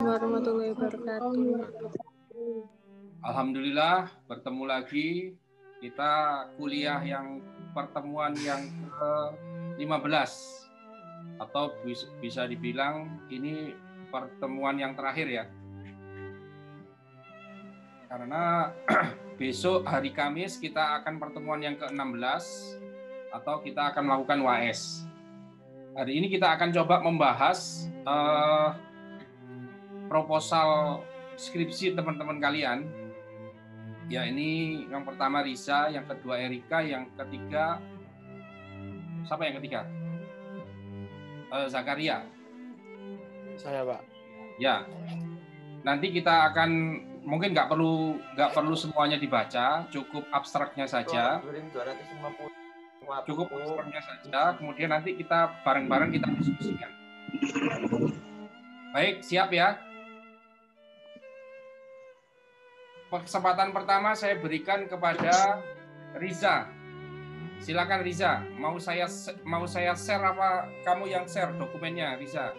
warahmatullahi wabarakatuh. Alhamdulillah bertemu lagi. Kita kuliah pertemuan yang ke-15 atau bisa dibilang ini pertemuan yang terakhir ya. Karena besok hari Kamis kita akan pertemuan yang ke-16 atau kita akan melakukan WAS. Hari ini kita akan coba membahas proposal skripsi teman-teman kalian. Ya, ini yang pertama Risa, yang kedua Erika, yang ketiga siapa yang ketiga? Zakaria. Saya, Pak. Ya. Nanti kita akan mungkin nggak perlu semuanya dibaca, cukup abstraknya saja. Cukup abstraknya saja. Kemudian nanti kita bareng-bareng kita diskusikan. Baik, siap ya? Kesempatan pertama saya berikan kepada Riza. Silakan Riza. Mau saya share apa kamu yang share dokumennya, Riza?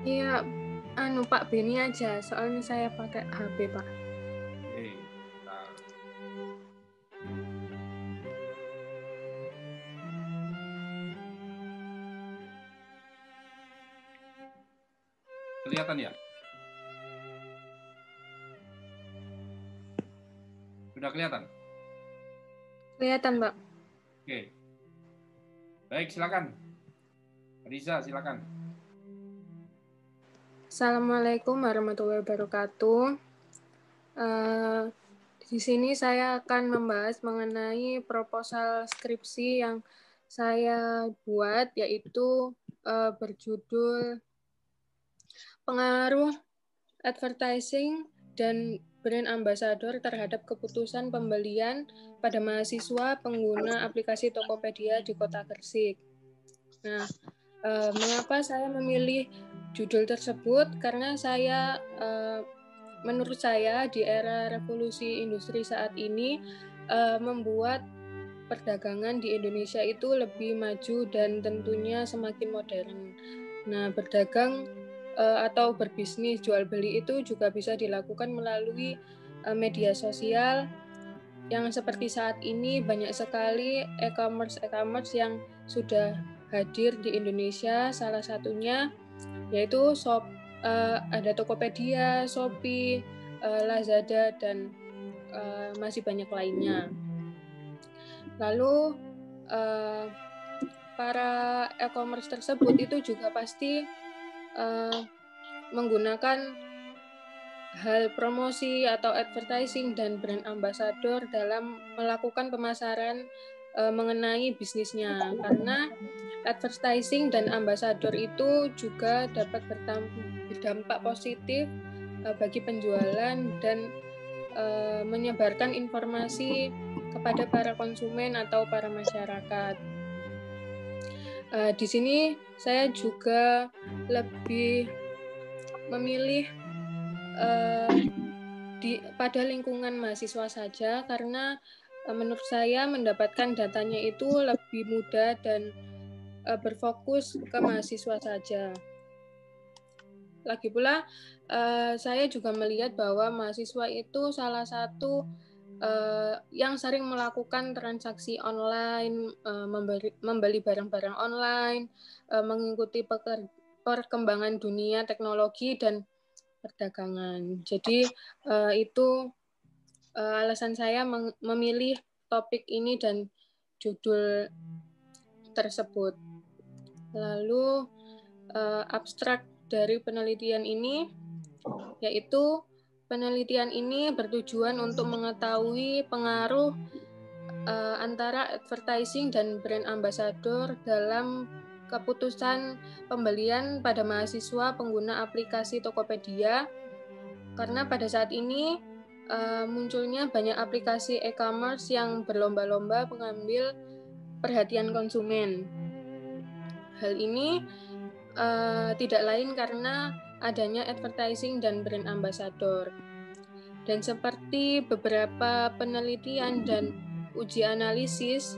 Iya, Pak Beni aja. Soalnya saya pakai HP, Pak. Oke. Kelihatan ya? Sudah kelihatan? Kelihatan, Pak. Oke. Baik, silakan. Riza, silakan. Assalamualaikum warahmatullahi wabarakatuh. Di sini saya akan membahas mengenai proposal skripsi yang saya buat, yaitu berjudul Pengaruh Advertising dan Brand Ambassador terhadap keputusan pembelian pada mahasiswa pengguna aplikasi Tokopedia di Kota Gresik. Nah, mengapa saya memilih judul tersebut? Karena menurut saya di era revolusi industri saat ini membuat perdagangan di Indonesia itu lebih maju dan tentunya semakin modern. Nah, berdagang atau berbisnis jual beli itu juga bisa dilakukan melalui media sosial yang seperti saat ini banyak sekali e-commerce yang sudah hadir di Indonesia. Salah satunya yaitu ada Tokopedia, Shopee, Lazada, dan masih banyak lainnya. Lalu para e-commerce tersebut itu juga pasti menggunakan hal promosi atau advertising dan brand ambassador dalam melakukan pemasaran mengenai bisnisnya, karena advertising dan ambassador itu juga dapat berdampak positif bagi penjualan dan menyebarkan informasi kepada para konsumen atau para masyarakat. Di sini saya juga lebih memilih pada lingkungan mahasiswa saja, karena menurut saya mendapatkan datanya itu lebih mudah dan berfokus ke mahasiswa saja. Lagi pula saya juga melihat bahwa mahasiswa itu salah satu yang sering melakukan transaksi online, membeli barang-barang online, mengikuti perkembangan dunia teknologi dan perdagangan. Jadi itu alasan saya memilih topik ini dan judul tersebut. Lalu abstrak dari penelitian ini yaitu penelitian ini bertujuan untuk mengetahui pengaruh antara advertising dan brand ambassador dalam keputusan pembelian pada mahasiswa pengguna aplikasi Tokopedia, karena pada saat ini munculnya banyak aplikasi e-commerce yang berlomba-lomba mengambil perhatian konsumen. Hal ini tidak lain karena adanya advertising dan brand ambassador. Dan seperti beberapa penelitian dan uji analisis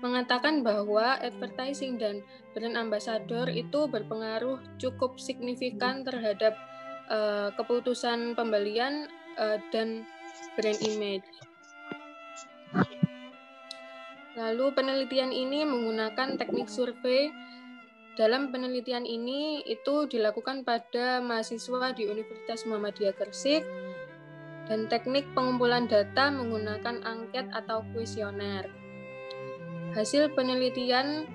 mengatakan bahwa advertising dan brand ambassador itu berpengaruh cukup signifikan terhadap keputusan pembelian dan brand image. Lalu penelitian ini menggunakan teknik survei. Dalam penelitian ini itu dilakukan pada mahasiswa di Universitas Muhammadiyah Gresik dan teknik pengumpulan data menggunakan angket atau kuesioner. Hasil penelitian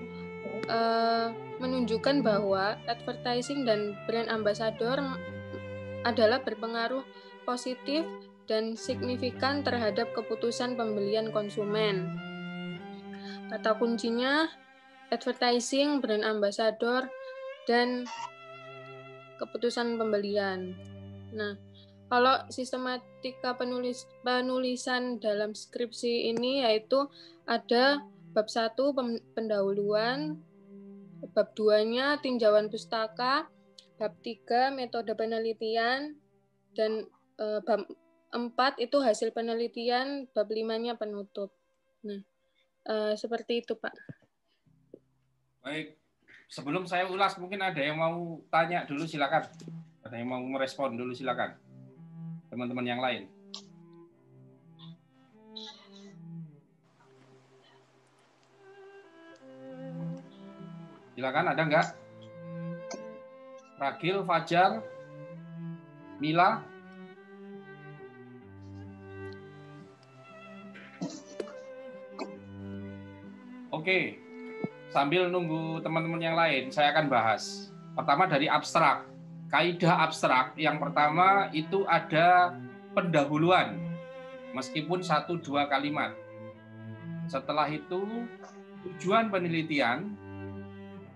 menunjukkan bahwa advertising dan brand ambassador adalah berpengaruh positif dan signifikan terhadap keputusan pembelian konsumen. Kata kuncinya advertising, brand ambassador, dan keputusan pembelian. Nah, kalau sistematika penulisan dalam skripsi ini yaitu ada bab 1 pendahuluan, bab 2-nya tinjauan pustaka, bab 3 metode penelitian, dan bab 4 itu hasil penelitian, bab 5-nya penutup. Nah, seperti itu, Pak. Baik, sebelum saya ulas mungkin ada yang mau tanya dulu, silakan. Ada yang mau merespon dulu, silakan. Teman-teman yang lain. Silakan, ada nggak? Ragil, Fajar, Mila. Oke, sambil nunggu teman-teman yang lain, saya akan bahas. Pertama dari abstrak. Kaidah abstrak yang pertama itu ada pendahuluan, meskipun 1-2 kalimat. Setelah itu tujuan penelitian,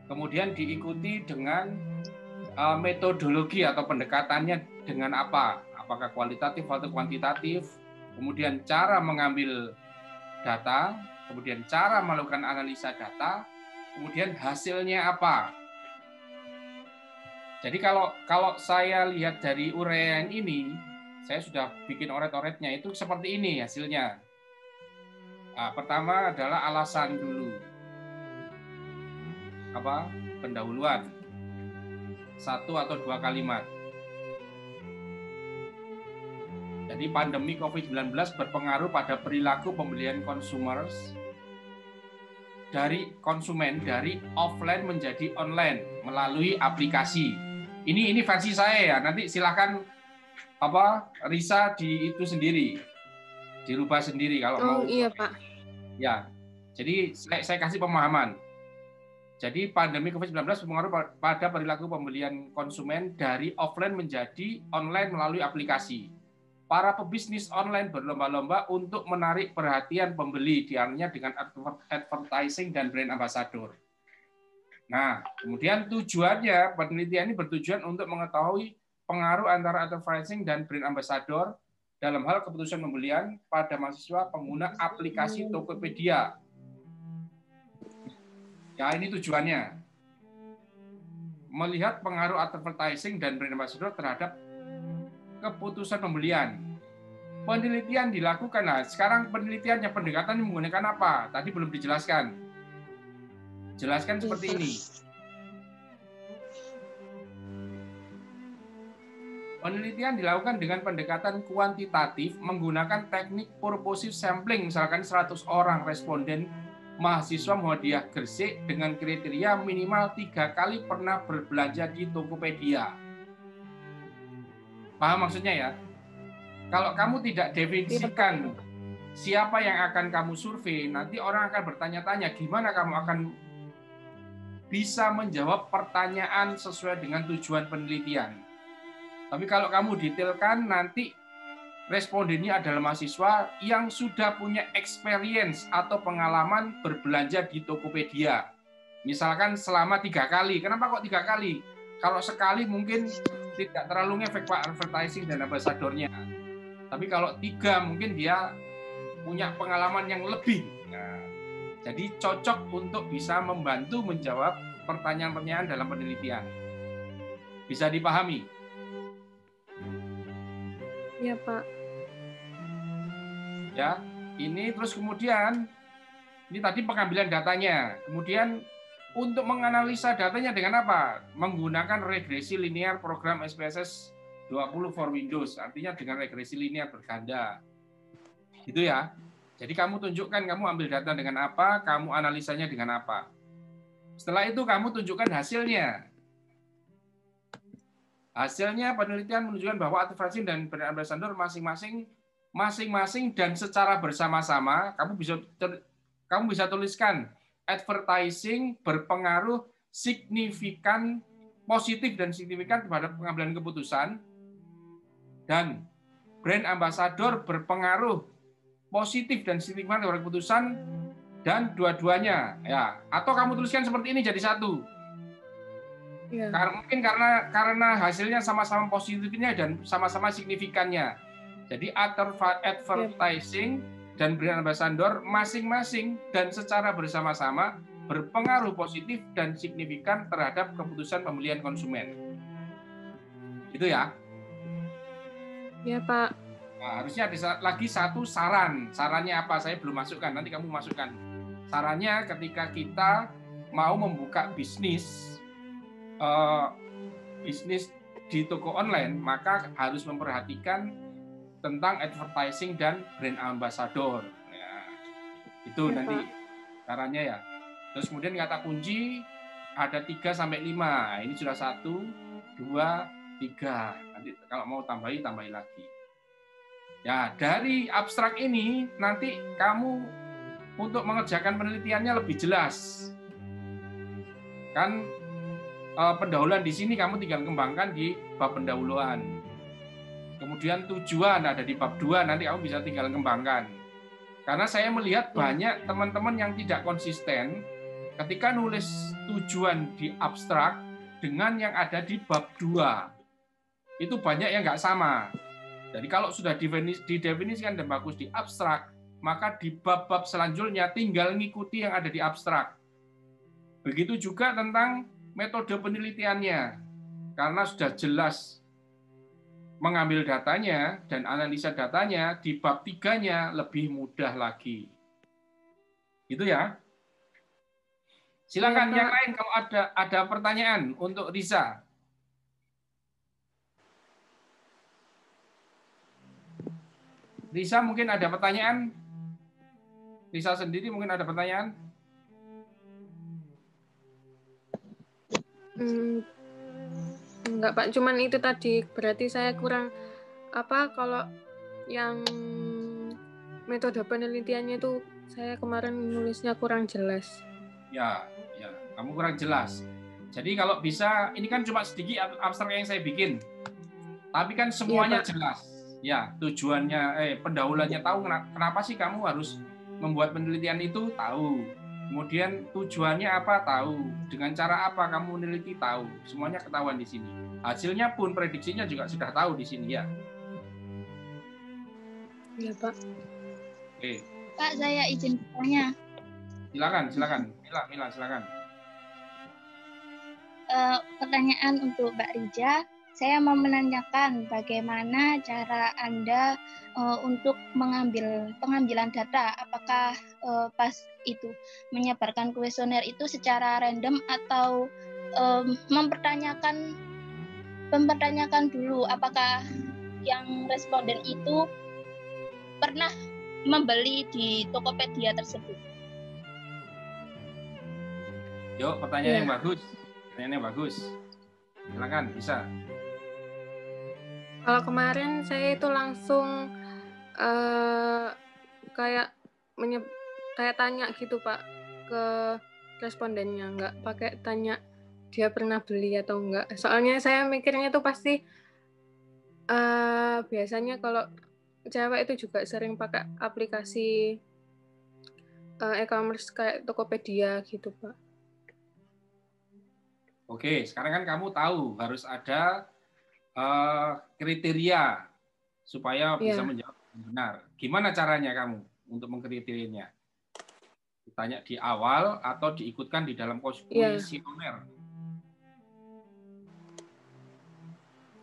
kemudian diikuti dengan metodologi atau pendekatannya dengan apa? Apakah kualitatif atau kuantitatif? Kemudian cara mengambil data, kemudian cara melakukan analisa data, kemudian hasilnya apa? Jadi kalau saya lihat dari uraian ini, saya sudah bikin oret-oretnya itu seperti ini hasilnya. Nah, pertama adalah alasan dulu. Apa? Pendahuluan. 1 atau 2 kalimat. Jadi pandemi COVID-19 berpengaruh pada perilaku pembelian consumers dari konsumen dari offline menjadi online melalui aplikasi. Ini versi saya ya. Nanti silakan Risa di itu sendiri. Dirubah sendiri kalau mau. Iya, Pak. Ya. Jadi saya kasih pemahaman. Jadi pandemi COVID-19 berpengaruh pada perilaku pembelian konsumen dari offline menjadi online melalui aplikasi. Para pebisnis online berlomba-lomba untuk menarik perhatian pembeli, diantaranya dengan advertising dan brand ambassador. Nah, kemudian tujuannya, penelitian ini bertujuan untuk mengetahui pengaruh antara advertising dan brand ambassador dalam hal keputusan pembelian pada mahasiswa pengguna aplikasi Tokopedia. Ya, ini tujuannya. Melihat pengaruh advertising dan brand ambassador terhadap keputusan pembelian. Penelitian dilakukan. Nah, sekarang penelitiannya, pendekatan ini menggunakan apa? Tadi belum dijelaskan. Jelaskan seperti ini. Penelitian dilakukan dengan pendekatan kuantitatif menggunakan teknik purposive sampling, misalkan 100 orang responden mahasiswa Muhammadiyah Gresik dengan kriteria minimal 3 kali pernah berbelanja di Tokopedia. Paham maksudnya ya? Kalau kamu tidak definisikan siapa yang akan kamu survei, nanti orang akan bertanya-tanya gimana kamu akan bisa menjawab pertanyaan sesuai dengan tujuan penelitian. Tapi kalau kamu detailkan, nanti respondennya adalah mahasiswa yang sudah punya experience atau pengalaman berbelanja di Tokopedia. Misalkan selama 3 kali. Kenapa kok 3 kali? Kalau sekali mungkin tidak terlalu ngefek Pak advertising dan ambasadornya. Tapi kalau 3 mungkin dia punya pengalaman yang lebih. Nah, jadi cocok untuk bisa membantu menjawab pertanyaan-pertanyaan dalam penelitian. Bisa dipahami? Ya, Pak. Ya, ini terus kemudian Ini tadi pengambilan datanya. Kemudian untuk menganalisa datanya dengan apa? Menggunakan regresi linear program SPSS 20 for Windows. Artinya dengan regresi linear berganda. Gitu ya. Jadi kamu tunjukkan kamu ambil data dengan apa, kamu analisanya dengan apa. Setelah itu kamu tunjukkan hasilnya. Hasilnya penelitian menunjukkan bahwa advertising dan brand ambassador masing-masing dan secara bersama-sama kamu bisa tuliskan advertising berpengaruh signifikan, positif dan signifikan terhadap pengambilan keputusan, dan brand ambassador berpengaruh positif dan signifikan terhadap keputusan, dan dua-duanya ya. Atau kamu tuliskan seperti ini jadi satu. Ya. Mungkin karena hasilnya sama-sama positifnya dan sama-sama signifikannya. Jadi advertising dan brand ambassador masing-masing dan secara bersama-sama berpengaruh positif dan signifikan terhadap keputusan pembelian konsumen. Itu ya. Ya, Pak. Nah, harusnya ada lagi satu saran. Sarannya apa? Saya belum masukkan, nanti kamu masukkan. Sarannya ketika kita mau membuka bisnis di toko online, maka harus memperhatikan tentang advertising dan brand ambassador. Ya, itu ya, nanti caranya ya. Terus kemudian kata kunci ada 3-5. Nah, ini sudah 1, 2, 3. Nanti kalau mau tambahi lagi. Ya, dari abstrak ini nanti kamu untuk mengerjakan penelitiannya lebih jelas. Kan pendahuluan di sini kamu tinggal kembangkan di bab pendahuluan. Kemudian tujuan ada di bab 2, nanti kamu bisa tinggal kembangkan. Karena saya melihat banyak teman-teman yang tidak konsisten ketika nulis tujuan di abstrak dengan yang ada di bab 2. Itu banyak yang nggak sama. Jadi kalau sudah didefinisikan dan bagus di abstrak, maka di bab-bab selanjutnya tinggal ngikuti yang ada di abstrak. Begitu juga tentang metode penelitiannya, karena sudah jelas mengambil datanya dan analisa datanya, di bab 3-nya lebih mudah lagi. Gitu ya. Silakan yang lain kalau ada pertanyaan untuk Risa. Risa mungkin ada pertanyaan? Risa sendiri mungkin ada pertanyaan? Enggak, Pak, cuman itu tadi berarti saya kurang kalau yang metode penelitiannya itu saya kemarin nulisnya kurang jelas. Ya, kamu kurang jelas. Jadi kalau bisa, ini kan cuma sedikit abstrak yang saya bikin, tapi kan semuanya jelas. Ya, tujuannya, pendahuluannya tahu kenapa sih kamu harus membuat penelitian itu, tahu. Kemudian tujuannya apa, tahu. Dengan cara apa kamu meneliti, tahu. Semuanya ketahuan di sini. Hasilnya pun, prediksinya juga sudah tahu di sini ya. Iya, Pak. Oke. Pak, saya izin bertanya. Silakan. Mila, silakan. Pertanyaan untuk Mbak Rija. Saya mau menanyakan bagaimana cara Anda untuk pengambilan data. Apakah pas itu menyebarkan kuesioner itu secara random atau mempertanyakan dulu apakah yang responden itu pernah membeli di Tokopedia tersebut? Yuk, pertanyaan yang bagus. Pertanyaannya bagus. Silakan, bisa. Kalau kemarin saya itu langsung kayak tanya gitu, Pak, ke respondennya, nggak pakai tanya dia pernah beli atau enggak. Soalnya saya mikirnya itu pasti biasanya kalau cewek itu juga sering pakai aplikasi e-commerce kayak Tokopedia gitu, Pak. Oke, sekarang kan kamu tahu harus ada kriteria supaya bisa menjawab benar. Gimana caranya kamu untuk mengkriterianya? Ditanya di awal atau diikutkan di dalam kuesioner?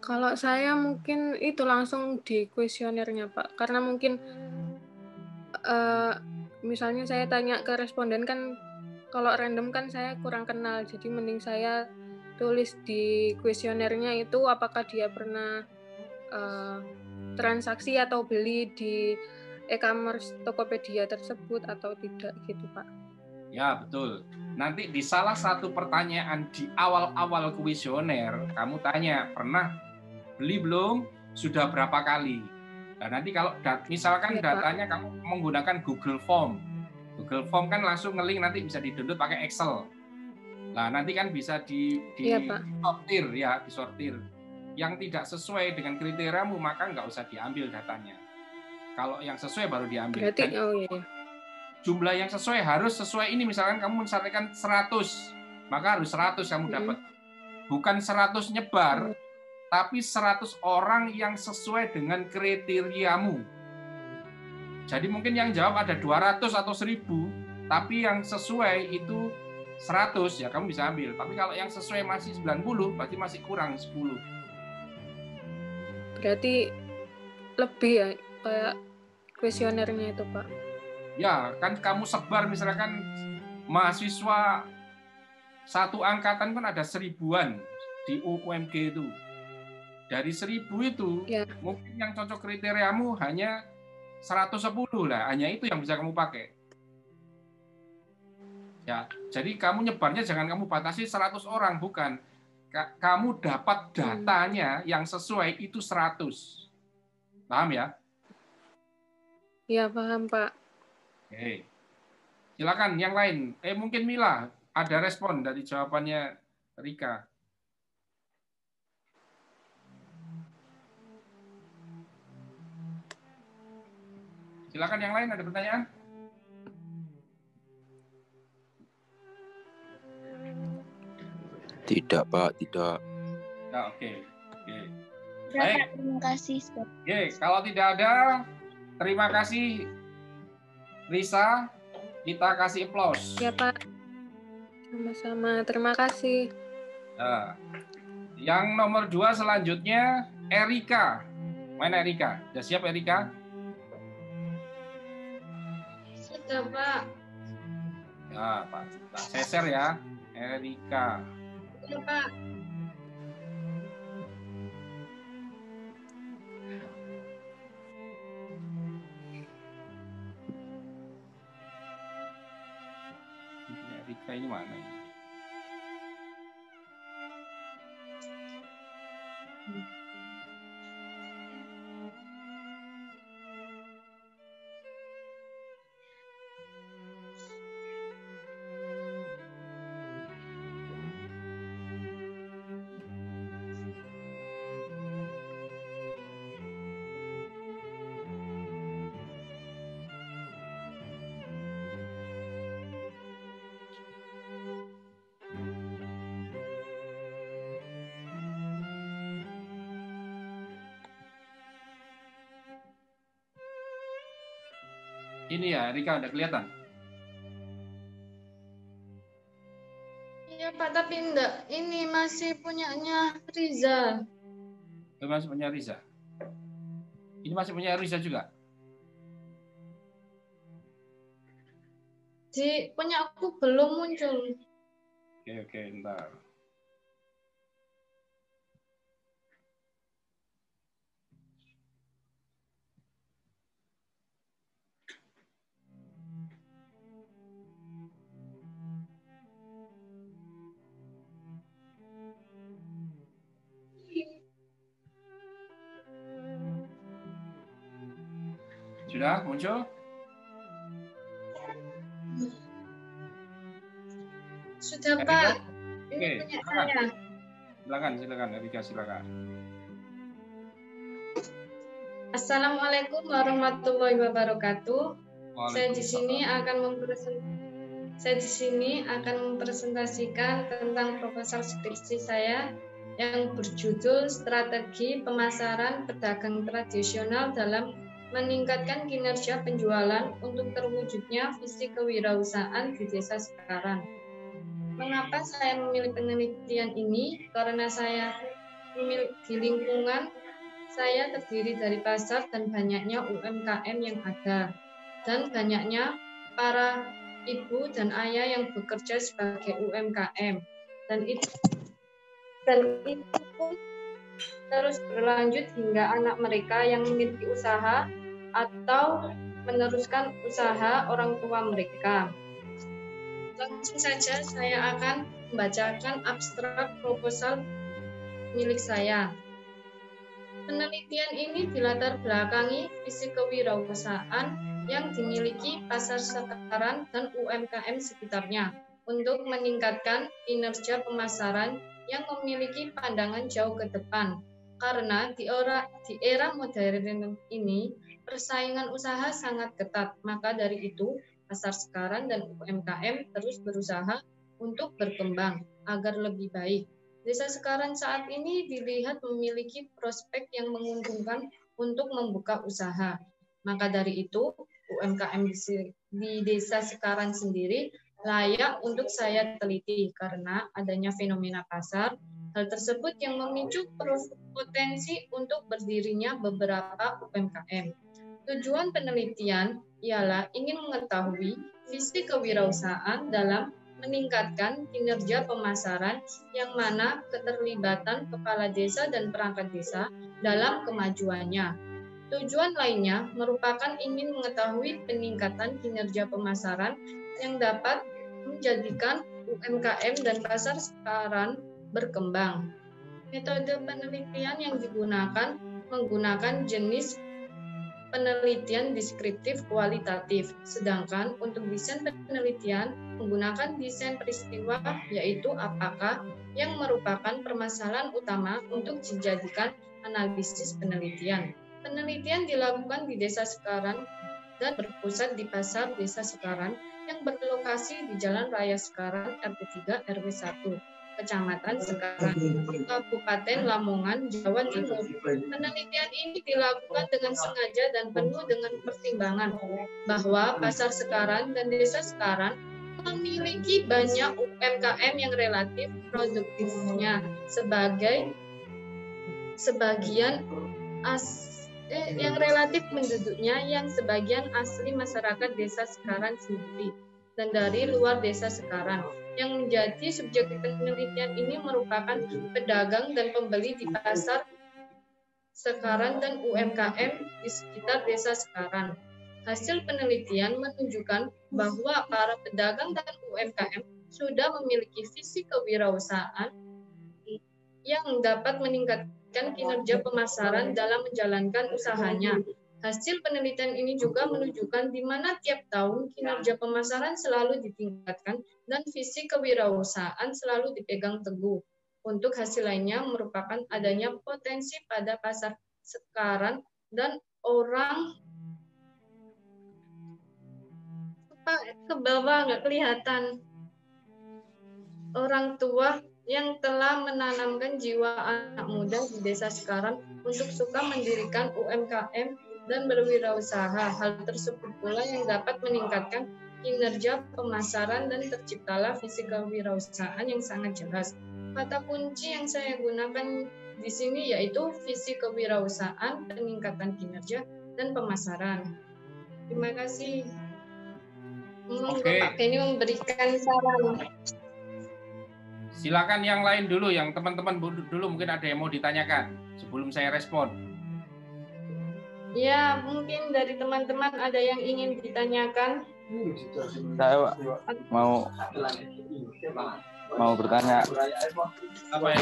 Kalau saya mungkin itu langsung di kuesionernya, Pak. Karena mungkin misalnya saya tanya ke responden kan, kalau random kan saya kurang kenal, jadi mending saya tulis di kuesionernya itu apakah dia pernah transaksi atau beli di e-commerce Tokopedia tersebut atau tidak gitu Pak. Ya betul. Nanti di salah satu pertanyaan di awal-awal kuesioner kamu tanya pernah beli belum, sudah berapa kali. Nah, nanti kalau misalkan datanya kamu menggunakan Google Form. Google Form kan langsung nge-link, nanti bisa di-download pakai Excel. Nah, nanti kan bisa disortir ya, disortir. Yang tidak sesuai dengan kriteriamu maka nggak usah diambil datanya. Kalau yang sesuai baru diambil. Berarti jumlah yang sesuai harus sesuai ini, misalkan kamu mensyaratkan 100, maka harus 100 kamu dapat. Bukan 100 nyebar, tapi 100 orang yang sesuai dengan kriteriamu. Jadi mungkin yang jawab ada 200 atau 1000, tapi yang sesuai itu 100, ya kamu bisa ambil. Tapi kalau yang sesuai masih 90, berarti masih kurang 10. Berarti lebih ya kayak kuesionernya itu Pak. Ya, kan kamu sebar misalkan mahasiswa satu angkatan kan ada 1000-an di UMG itu. Dari 1000 itu, mungkin yang cocok kriteriamu hanya 110 lah, hanya itu yang bisa kamu pakai. Ya, jadi kamu nyebarnya jangan kamu batasi 100 orang, bukan. Kamu dapat datanya yang sesuai itu 100. Paham ya? Iya, paham Pak. Oke. Silakan yang lain. Mungkin Mila ada respon dari jawabannya Rika. Silakan yang lain, ada pertanyaan? Tidak, Pak, tidak. Ya, oke. Baik. Terima kasih. Oke, kalau tidak ada, terima kasih Risa. Kita kasih aplaus. Ya, Pak. Sama-sama. Terima kasih. Nah, yang nomor 2 selanjutnya Erika. Mana Erika? Sudah siap Erika? Sudah, Pak. Ya, Pak. Seser ya. Erika. Ya, Pak. Erika ini mana ini? Ini ya, Rika udah kelihatan? Iya Pak, tapi enggak. Ini masih punyanya Riza. Masih punya Riza. Ini masih punya Riza juga? Di punya aku belum muncul. Oke, ntar. Sudah muncul? Sudah Pak. Oke, Ini punya saya. Silakan, Erika, silakan. Assalamualaikum warahmatullahi wabarakatuh. Saya di sini akan mempresentasikan tentang proposal skripsi saya yang berjudul Strategi Pemasaran Pedagang Tradisional dalam Meningkatkan Kinerja Penjualan untuk Terwujudnya Visi Kewirausahaan di Desa Sekarang. Mengapa saya memilih penelitian ini? Karena saya di lingkungan saya terdiri dari pasar dan banyaknya UMKM yang ada, dan banyaknya para ibu dan ayah yang bekerja sebagai UMKM. Dan itu pun terus berlanjut hingga anak mereka yang memiliki usaha atau meneruskan usaha orang tua mereka. Langsung saja saya akan membacakan abstrak proposal milik saya. Penelitian ini dilatar belakangi visi kewirausahaan yang dimiliki pasar sekarang dan UMKM sekitarnya untuk meningkatkan kinerja pemasaran yang memiliki pandangan jauh ke depan. Karena di era modern ini, persaingan usaha sangat ketat. Maka dari itu, pasar sekarang dan UMKM terus berusaha untuk berkembang agar lebih baik. Desa sekarang saat ini dilihat memiliki prospek yang menguntungkan untuk membuka usaha. Maka dari itu, UMKM di desa sekarang sendiri layak untuk saya teliti karena adanya fenomena pasar. Hal tersebut yang memicu potensi untuk berdirinya beberapa UMKM. Tujuan penelitian ialah ingin mengetahui visi kewirausahaan dalam meningkatkan kinerja pemasaran yang mana keterlibatan kepala desa dan perangkat desa dalam kemajuannya. Tujuan lainnya merupakan ingin mengetahui peningkatan kinerja pemasaran yang dapat menjadikan UMKM dan pasar sekarang berkembang. Metode penelitian yang digunakan menggunakan jenis penelitian deskriptif kualitatif, sedangkan untuk desain penelitian menggunakan desain peristiwa, yaitu apakah yang merupakan permasalahan utama untuk dijadikan analisis penelitian. Penelitian dilakukan di desa Sekaran dan berpusat di pasar desa Sekaran yang berlokasi di Jalan Raya Sekaran RT 3 RW 1. Kecamatan Sekaran, Kabupaten Lamongan, Jawa Timur. Penelitian ini dilakukan dengan sengaja dan penuh dengan pertimbangan bahwa pasar Sekaran dan desa Sekaran memiliki banyak UMKM yang relatif produktifnya yang relatif penduduknya yang sebagian asli masyarakat desa Sekaran sendiri dan dari luar desa Sekaran. Yang menjadi subjek penelitian ini merupakan pedagang dan pembeli di pasar Sekaran dan UMKM di sekitar desa Sekaran. Hasil penelitian menunjukkan bahwa para pedagang dan UMKM sudah memiliki visi kewirausahaan yang dapat meningkatkan kinerja pemasaran dalam menjalankan usahanya. Hasil penelitian ini juga menunjukkan di mana tiap tahun kinerja pemasaran selalu ditingkatkan dan visi kewirausahaan selalu dipegang teguh. Untuk hasil lainnya merupakan adanya potensi pada pasar Sekaran dan orang ke bawah nggak kelihatan. Orang tua yang telah menanamkan jiwa anak muda di desa Sekaran untuk suka mendirikan UMKM dan berwirausaha. Hal tersebut pula yang dapat meningkatkan kinerja pemasaran dan terciptalah visi kewirausahaan yang sangat jelas. Kata kunci yang saya gunakan di sini yaitu visi kewirausahaan, peningkatan kinerja, dan pemasaran. Terima kasih. Monggo Pak Beni memberikan saran. Silakan yang lain dulu, yang teman-teman dulu mungkin ada yang mau ditanyakan sebelum saya respon. Ya, mungkin dari teman-teman ada yang ingin ditanyakan. Saya mau bertanya. Apa ya?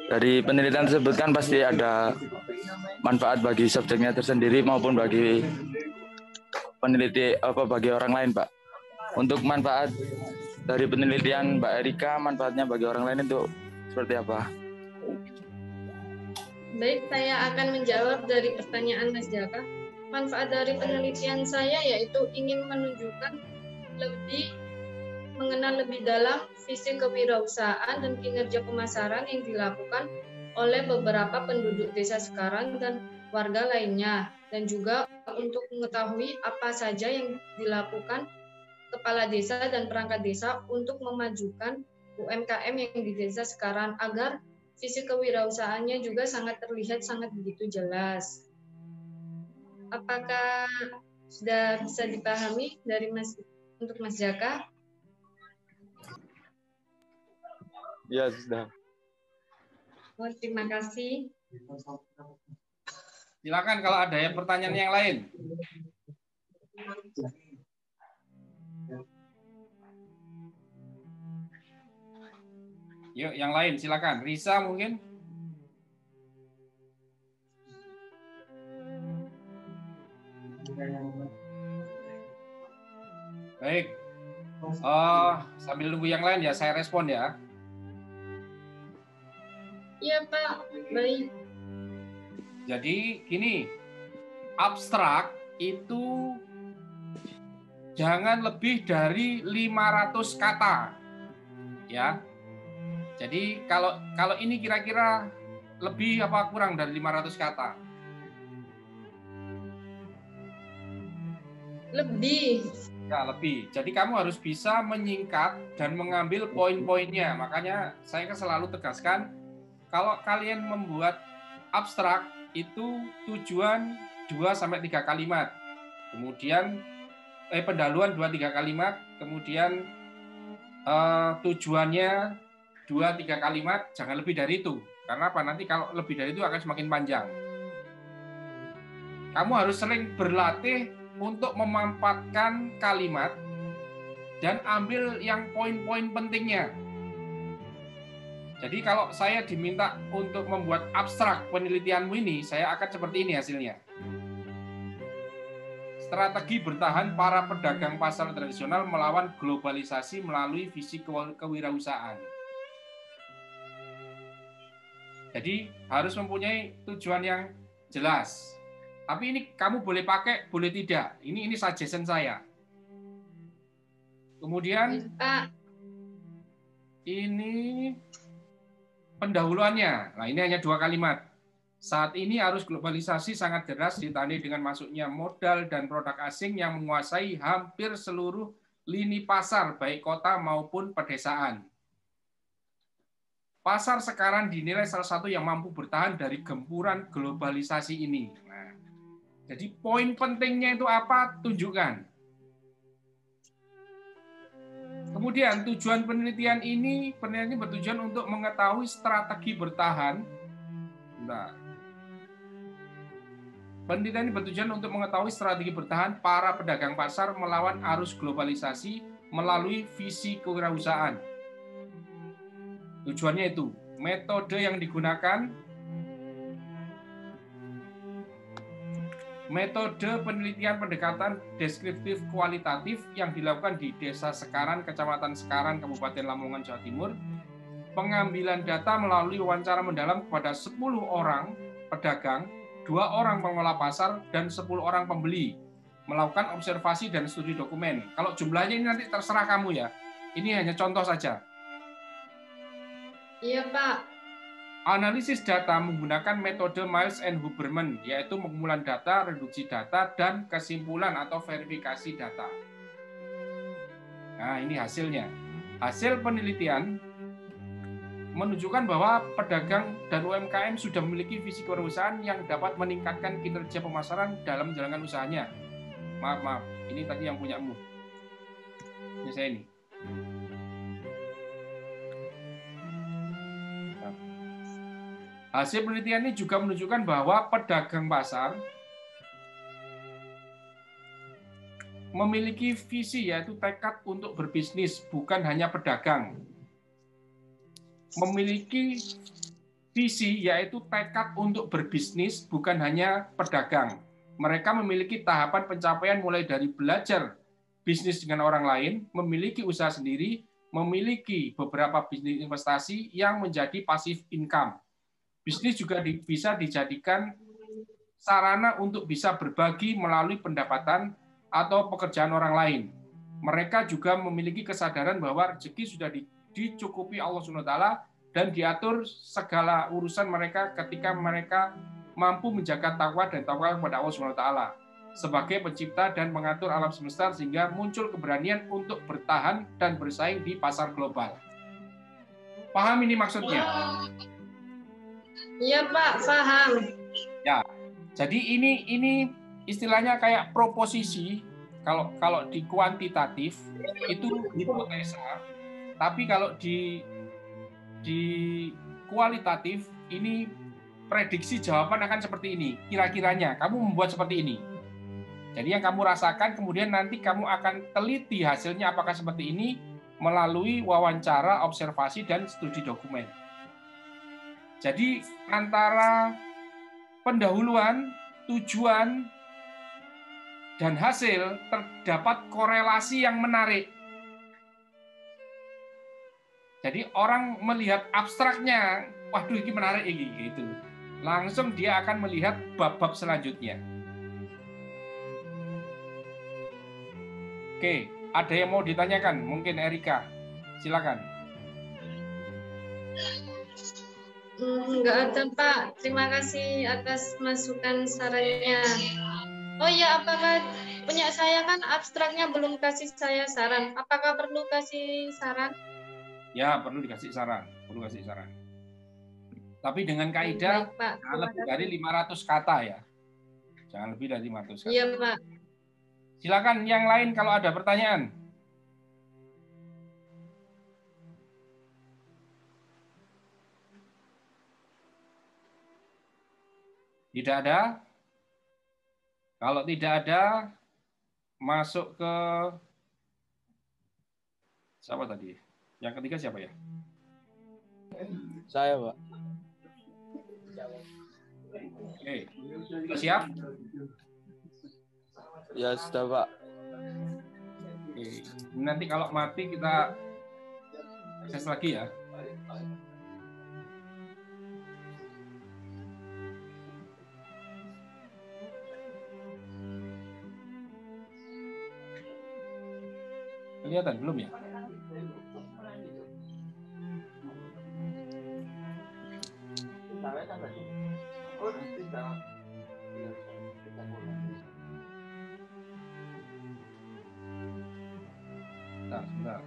Dari penelitian tersebut kan pasti ada manfaat bagi subjeknya tersendiri maupun bagi peneliti bagi orang lain, Pak. Untuk manfaat dari penelitian Mbak Erika, manfaatnya bagi orang lain itu seperti apa? Baik, saya akan menjawab dari pertanyaan Mas Jaka. Manfaat dari penelitian saya yaitu ingin menunjukkan mengenal lebih dalam visi kewirausahaan dan kinerja pemasaran yang dilakukan oleh beberapa penduduk desa Sekaran dan warga lainnya, dan juga untuk mengetahui apa saja yang dilakukan kepala desa dan perangkat desa untuk memajukan UMKM yang di desa Sekaran agar visi kewirausahaannya juga sangat terlihat sangat begitu jelas. Apakah sudah bisa dipahami dari untuk Mas Jaka? Ya, sudah. Oh, terima kasih. Silakan kalau ada pertanyaan yang lain. Yuk, yang lain silakan. Risa mungkin. Baik. Sambil nunggu yang lain ya, saya respon ya. Iya, Pak. Baik. Jadi gini, abstrak itu jangan lebih dari 500 kata. Ya. Jadi kalau ini kira-kira lebih apa kurang dari 500 kata? Lebih. Ya, lebih. Jadi kamu harus bisa menyingkat dan mengambil poin-poinnya. Makanya saya selalu tegaskan, kalau kalian membuat abstrak itu tujuan 2-3 kalimat. Kemudian pendahuluan 2-3 kalimat, kemudian tujuannya 2-3 kalimat, jangan lebih dari itu. Karena apa? Nanti kalau lebih dari itu akan semakin panjang. Kamu harus sering berlatih untuk memampatkan kalimat dan ambil yang poin-poin pentingnya. Jadi kalau saya diminta untuk membuat abstrak penelitianmu ini, saya akan seperti ini hasilnya. Strategi bertahan para pedagang pasar tradisional melawan globalisasi melalui visi kewirausahaan. Jadi harus mempunyai tujuan yang jelas. Tapi ini kamu boleh pakai, boleh tidak. Ini suggestion saya. Kemudian ini pendahuluannya. Nah, ini hanya 2 kalimat. Saat ini arus globalisasi sangat deras ditandai dengan masuknya modal dan produk asing yang menguasai hampir seluruh lini pasar, baik kota maupun pedesaan. Pasar sekarang dinilai salah satu yang mampu bertahan dari gempuran globalisasi ini. Nah, jadi poin pentingnya itu apa? Tunjukkan. Kemudian tujuan penelitian ini bertujuan untuk mengetahui strategi bertahan. Nah, penelitian ini bertujuan untuk mengetahui strategi bertahan para pedagang pasar melawan arus globalisasi melalui visi kewirausahaan. Tujuannya itu, metode yang digunakan, metode penelitian pendekatan deskriptif kualitatif yang dilakukan di Desa Sekaran, Kecamatan Sekaran, Kabupaten Lamongan, Jawa Timur, pengambilan data melalui wawancara mendalam kepada 10 orang pedagang, 2 orang pengolah pasar, dan 10 orang pembeli, melakukan observasi dan studi dokumen. Kalau jumlahnya ini nanti terserah kamu ya, ini hanya contoh saja. Iya, Pak. Analisis data menggunakan metode Miles and Huberman, yaitu pengumpulan data, reduksi data, dan kesimpulan atau verifikasi data. Nah, ini hasilnya. Hasil penelitian menunjukkan bahwa pedagang dan UMKM sudah memiliki visi kewirausahaan yang dapat meningkatkan kinerja pemasaran dalam menjalankan usahanya. Maaf, ini tadi yang punyamu. Ini saya ini. Hasil penelitian ini juga menunjukkan bahwa pedagang pasar memiliki visi, yaitu tekad untuk berbisnis, bukan hanya pedagang. Memiliki visi, yaitu tekad untuk berbisnis, bukan hanya pedagang. Mereka memiliki tahapan pencapaian mulai dari belajar bisnis dengan orang lain, memiliki usaha sendiri, memiliki beberapa bisnis investasi yang menjadi passive income. Bisnis juga bisa dijadikan sarana untuk bisa berbagi melalui pendapatan atau pekerjaan orang lain. Mereka juga memiliki kesadaran bahwa rezeki sudah dicukupi Allah SWT dan diatur segala urusan mereka ketika mereka mampu menjaga takwa dan tawakal kepada Allah SWT sebagai pencipta dan mengatur alam semesta, sehingga muncul keberanian untuk bertahan dan bersaing di pasar global. Paham ini maksudnya? Iya, Pak, paham. Ya, jadi ini istilahnya kayak proposisi. Kalau di kuantitatif itu hipotesa, tapi kalau di kualitatif ini prediksi jawaban akan seperti ini. Kira-kiranya kamu membuat seperti ini. Jadi yang kamu rasakan kemudian nanti kamu akan teliti hasilnya apakah seperti ini melalui wawancara, observasi, dan studi dokumen. Jadi antara pendahuluan, tujuan, dan hasil terdapat korelasi yang menarik. Jadi orang melihat abstraknya, waduh ini menarik ini gitu. Langsung dia akan melihat bab-bab selanjutnya. Oke, ada yang mau ditanyakan? Mungkin Erika, silakan. Enggak ada Pak, terima kasih atas masukan sarannya. Oh ya, apakah punya saya kan abstraknya belum kasih saya saran. Apakah perlu kasih saran? Ya, perlu dikasih saran, Tapi dengan kaidah jangan lebih dari 500 kata ya. Jangan lebih dari 500 kata. Iya, Pak. Silakan yang lain kalau ada pertanyaan. Tidak ada? Kalau tidak ada, masuk ke siapa tadi? Yang ketiga siapa ya? Saya, Pak. Oke, siap? Ya sudah, Pak. Oke. Nanti kalau mati kita akses lagi ya. Kelihatan belum ya? Sebentar.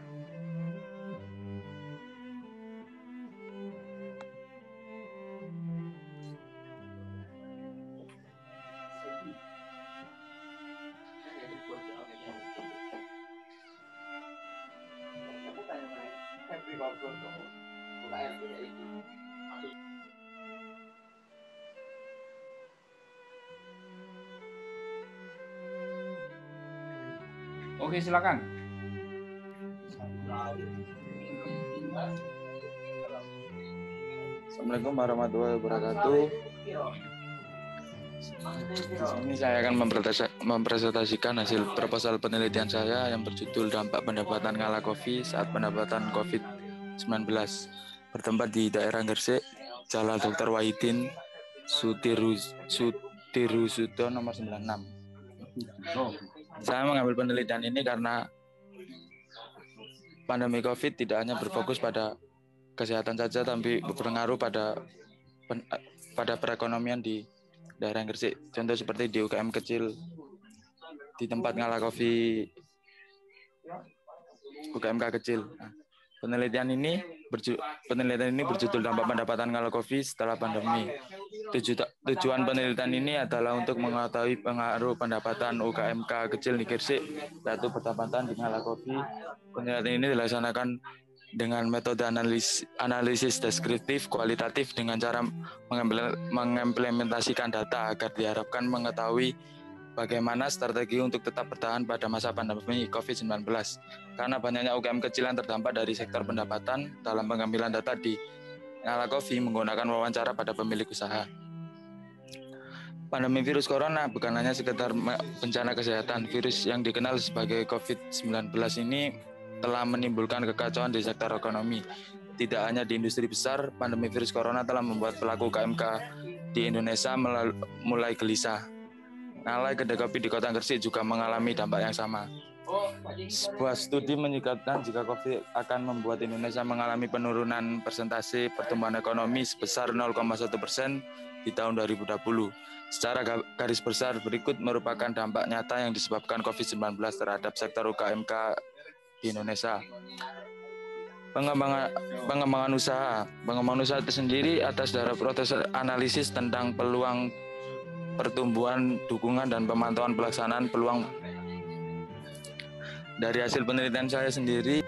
Oke, silakan. Assalamualaikum warahmatullahi wabarakatuh. Ini saya akan mempresentasikan hasil proposal penelitian saya yang berjudul Dampak Pendapatan Ngala Coffee saat Pendapatan COVID-19. Bertempat di daerah Gresik, Jalan Dr. Wahidin Sudirusuto nomor 96. Saya mengambil penelitian ini karena pandemi COVID tidak hanya berfokus pada kesehatan saja, tapi berpengaruh pada perekonomian di daerah Gresik. Contoh seperti di UKM kecil di tempat Ngala Coffee, UKMK kecil. Nah, penelitian ini berjudul Dampak Pendapatan Ngala Coffee setelah pandemi. Tujuan penelitian ini adalah untuk mengetahui pengaruh pendapatan UKMK kecil di Gresik, yaitu pendapatan di Ngala Coffee. Penelitian ini dilaksanakan dengan metode analisis deskriptif kualitatif dengan cara mengimplementasikan data agar diharapkan mengetahui bagaimana strategi untuk tetap bertahan pada masa pandemi COVID-19. Karena banyaknya UKM kecil yang terdampak dari sektor pendapatan, dalam pengambilan data di Ngala Coffee menggunakan wawancara pada pemilik usaha. Pandemi virus corona bukan hanya sekedar bencana kesehatan. Virus yang dikenal sebagai COVID-19 ini telah menimbulkan kekacauan di sektor ekonomi. Tidak hanya di industri besar, pandemi virus corona telah membuat pelaku UKMK di Indonesia mulai gelisah. Ngala kedai kopi di Kota Gresik juga mengalami dampak yang sama. Sebuah studi menyebutkan jika COVID akan membuat Indonesia mengalami penurunan persentase pertumbuhan ekonomi sebesar 0,1% di tahun 2020. Secara garis besar berikut merupakan dampak nyata yang disebabkan COVID-19 terhadap sektor UKMK di Indonesia. Pengembangan usaha itu sendiri atas dasar proses analisis tentang peluang pertumbuhan, dukungan, dan pemantauan pelaksanaan peluang. Dari hasil penelitian saya sendiri,